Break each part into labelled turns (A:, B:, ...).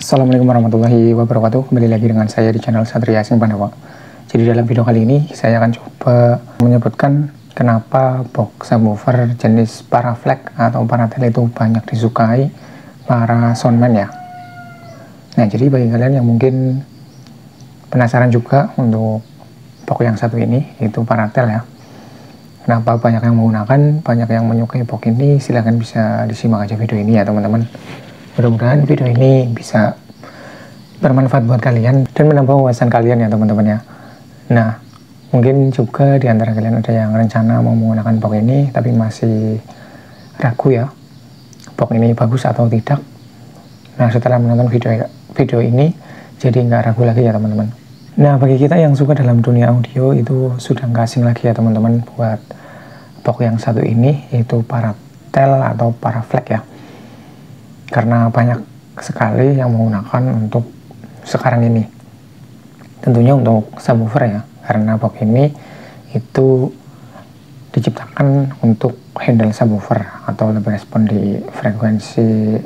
A: Assalamualaikum warahmatullahi wabarakatuh. Kembali lagi dengan saya di channel Satria Sing Pandawa. Jadi dalam video kali ini saya akan coba menyebutkan kenapa box subwoofer jenis Paraflex atau Paratel itu banyak disukai para soundman ya. Nah, jadi bagi kalian yang mungkin penasaran juga untuk box yang satu ini, yaitu Paratel ya. Kenapa banyak yang menggunakan, banyak yang menyukai box ini, silahkan bisa disimak aja video ini ya teman-teman. Mudah-mudahan video ini bisa bermanfaat buat kalian dan menambah wawasan kalian ya teman-teman ya. Nah, mungkin juga di antara kalian ada yang rencana mau menggunakan box ini tapi masih ragu ya, box ini bagus atau tidak. Nah, setelah menonton video ini jadi nggak ragu lagi ya teman-teman. Nah, bagi kita yang suka dalam dunia audio itu sudah nggak asing lagi ya teman-teman buat box yang satu ini, yaitu Paratel atau Paraflex ya. Karena banyak sekali yang menggunakan untuk sekarang ini. Tentunya untuk subwoofer ya, karena box ini itu diciptakan untuk handle subwoofer atau lebih respon di frekuensi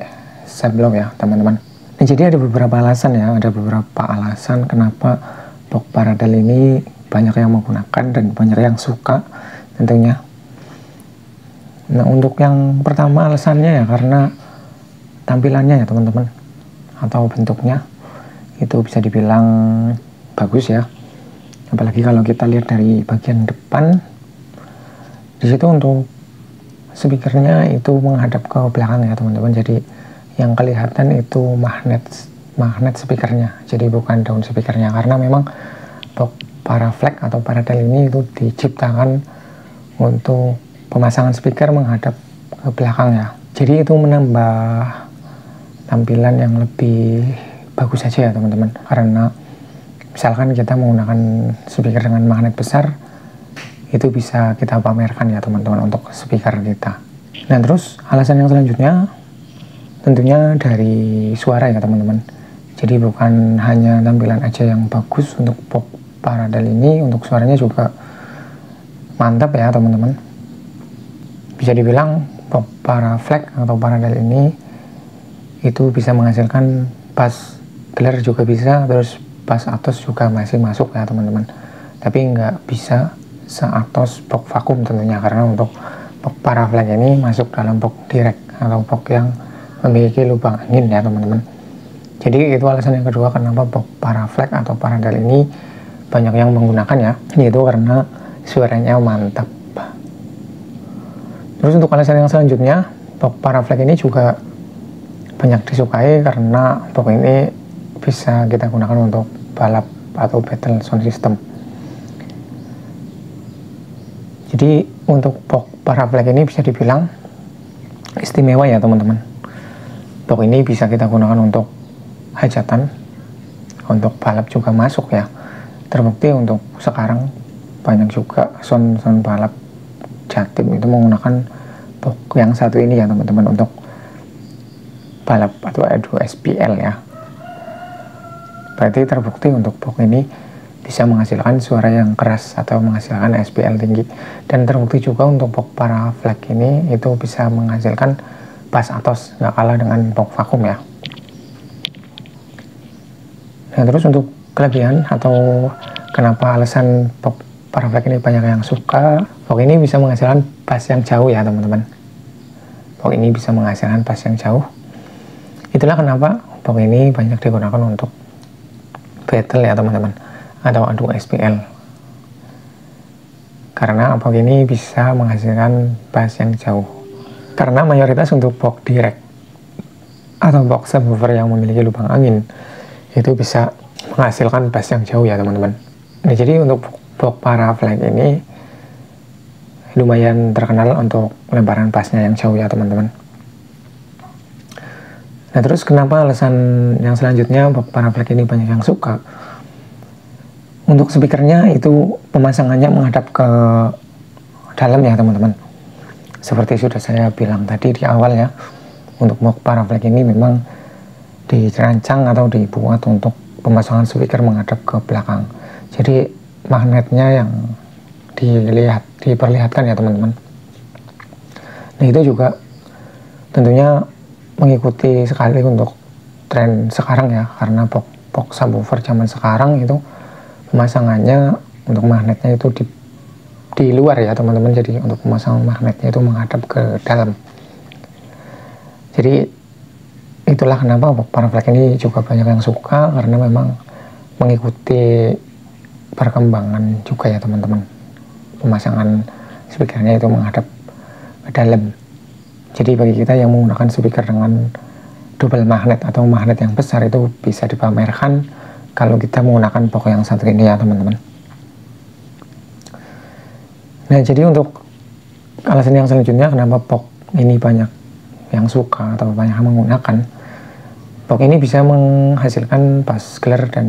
A: sublow ya teman-teman. Nah, jadi ada beberapa alasan ya, ada beberapa alasan kenapa box Paratel ini banyak yang menggunakan dan banyak yang suka tentunya. Nah, untuk yang pertama alasannya ya karena tampilannya ya teman-teman, atau bentuknya itu bisa dibilang bagus ya. Apalagi kalau kita lihat dari bagian depan, di situ untuk speakernya itu menghadap ke belakang ya teman-teman. Jadi yang kelihatan itu magnet speakernya, jadi bukan daun speakernya, karena memang box Paraflex atau Paratel ini itu diciptakan untuk pemasangan speaker menghadap ke belakang ya. Jadi itu menambah tampilan yang lebih bagus saja ya teman-teman, karena misalkan kita menggunakan speaker dengan magnet besar, itu bisa kita pamerkan ya teman-teman untuk speaker kita. Nah, terus alasan yang selanjutnya tentunya dari suara ya teman-teman. Jadi bukan hanya tampilan aja yang bagus untuk box Paratel ini, untuk suaranya juga mantap ya teman-teman. Bisa dibilang box Paraflex atau Paratel ini itu bisa menghasilkan bass clear juga bisa, terus bass atos juga masih masuk ya teman-teman. Tapi nggak bisa seatos box vakum tentunya, karena untuk box Paraflex ini masuk dalam box direct atau box yang memiliki lubang angin ya teman-teman. Jadi itu alasan yang kedua kenapa box Paraflex atau Paratel ini banyak yang menggunakan ya, yaitu karena suaranya mantap. Terus untuk alasan yang selanjutnya, box Paraflex ini juga banyak disukai karena box ini bisa kita gunakan untuk balap atau battle sound system. Jadi untuk box Paraflex ini bisa dibilang istimewa ya teman-teman. Box ini bisa kita gunakan untuk hajatan, untuk balap juga masuk ya. Terbukti untuk sekarang banyak juga sound balap Jatim itu menggunakan box yang satu ini ya teman-teman, untuk balap atau adu SPL ya. Berarti terbukti untuk box ini bisa menghasilkan suara yang keras atau menghasilkan SPL tinggi, dan terbukti juga untuk box Paraflex ini itu bisa menghasilkan bass atos, nggak kalah dengan box vakum ya. Nah, terus untuk kelebihan atau kenapa alasan box Paraflex ini banyak yang suka, box ini bisa menghasilkan bass yang jauh ya teman-teman. Box ini bisa menghasilkan bass yang jauh. Itulah kenapa box ini banyak digunakan untuk battle ya teman-teman, atau adu SPL. Karena box ini bisa menghasilkan bass yang jauh. Karena mayoritas untuk box direct atau box subwoofer yang memiliki lubang angin itu bisa menghasilkan bass yang jauh ya teman-teman. Nah, jadi untuk box Paraflex ini lumayan terkenal untuk lebaran bassnya yang jauh ya teman-teman. Nah, terus kenapa alasan yang selanjutnya box Paraflex ini banyak yang suka? Untuk speakernya itu pemasangannya menghadap ke dalam ya teman-teman. Seperti sudah saya bilang tadi di awal ya, untuk box Paraflex ini memang dirancang atau dibuat untuk pemasangan speaker menghadap ke belakang. Jadi magnetnya yang diperlihatkan ya teman-teman. Nah, itu juga tentunya mengikuti sekali untuk tren sekarang ya, karena box subwoofer zaman sekarang itu pemasangannya untuk magnetnya itu di luar ya teman-teman. Jadi untuk memasang magnetnya itu menghadap ke dalam. Jadi itulah kenapa box Paraflex ini juga banyak yang suka, karena memang mengikuti perkembangan juga ya teman-teman. Pemasangan speakernya itu menghadap ke dalam. Jadi bagi kita yang menggunakan speaker dengan double magnet atau magnet yang besar, itu bisa dipamerkan kalau kita menggunakan box yang satu ini ya teman-teman. Nah, jadi untuk alasan yang selanjutnya kenapa box ini banyak yang suka atau banyak yang menggunakan, box ini bisa menghasilkan bass clear dan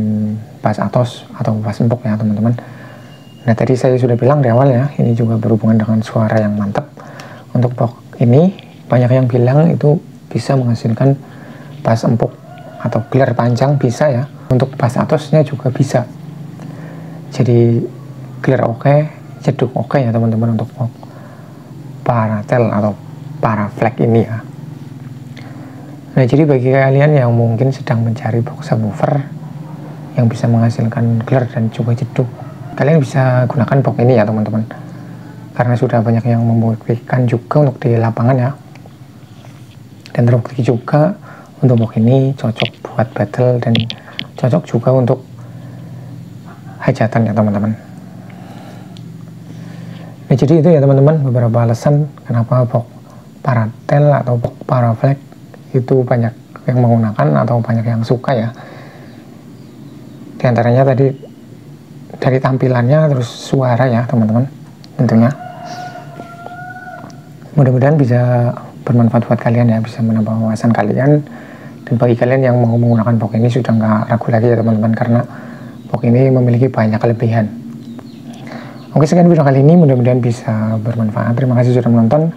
A: bass atos atau bass empuk ya teman-teman. Nah, tadi saya sudah bilang di awal ya, ini juga berhubungan dengan suara yang mantap. Untuk box ini banyak yang bilang itu bisa menghasilkan bass empuk atau clear panjang, bisa ya. Untuk bass atosnya juga bisa. Jadi clear oke, jeduk oke ya teman-teman untuk box Paratel atau Paraflex ini ya. Nah, jadi bagi kalian yang mungkin sedang mencari box subwoofer yang bisa menghasilkan clear dan juga jeduk, kalian bisa gunakan box ini ya teman-teman, karena sudah banyak yang membuktikan juga untuk di lapangan ya, dan terbukti juga untuk box ini cocok buat battle dan cocok juga untuk hajatan ya teman-teman. Nah, jadi itu ya teman-teman beberapa alasan kenapa box Paratel atau box Paraflex itu banyak yang menggunakan atau banyak yang suka ya. Di antaranya tadi dari tampilannya, terus suara ya teman-teman tentunya. Mudah-mudahan bisa bermanfaat buat kalian ya, bisa menambah wawasan kalian. Dan bagi kalian yang mau menggunakan box ini sudah nggak ragu lagi ya teman-teman, karena box ini memiliki banyak kelebihan. Oke, sekian video kali ini, mudah-mudahan bisa bermanfaat. Terima kasih sudah menonton.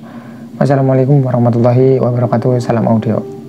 A: Wassalamualaikum warahmatullahi wabarakatuh. Salam audio.